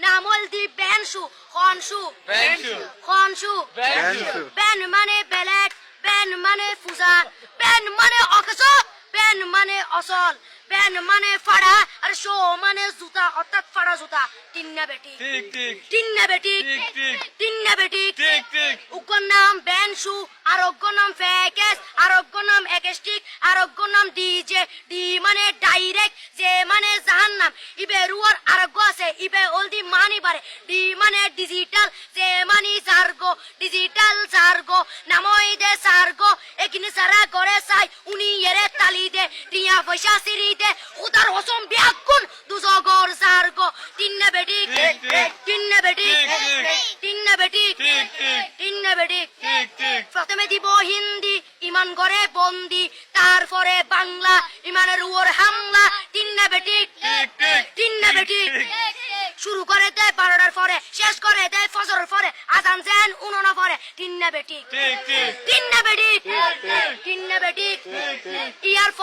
নাম হলদি বেনসু খনসু খনসু বেন মানে belt Ben মানে ফুজা বেন মানে অকস বেন মানে অসল বেন মানে ফাড়া আর শো মানে জুতা অর্থাৎ ফাড়া জুতা তিন্না বেটি তিন্না বেটি তিন্না বেটি উগ্র নাম বেনসু আরোগ্য নাম ফেকেস আরোগ্য নাম একেস্টিক আরোগ্য নাম ডিজে ডি মানে ডাইরেক্ট যে মানে জাহান্নাম ইবে রুয়ার আরোগ্য আছে ইবে অলদি মানি বারে ডি মানে ডিজিটাল যে মানি সার্গো ডিজিটাল সার্গো নামই দে সার্গো একিনি সারা করে চাই উনি এরে তালি দে টিয়া পয়সা সিরি দে উদার হসম বিয়াগুন দুজগর সার্গো তিন্না বেটি তিন্না বেটি তিন্না বেটি তিন্না বেটি প্রথমে দিব হিন্দি ইমান করে বন্দি তারপরে বাংলা ইমানের উপর হামলা তিন্না বেটি তিন্না বেটি শুরু করে দেয় 12টার পরে শেষ করে দেয় ফজরের পরে আজান যেন উনানা পরে তিন্না বেটি তিন্না বেটি তিন্না বেটি ইয়ার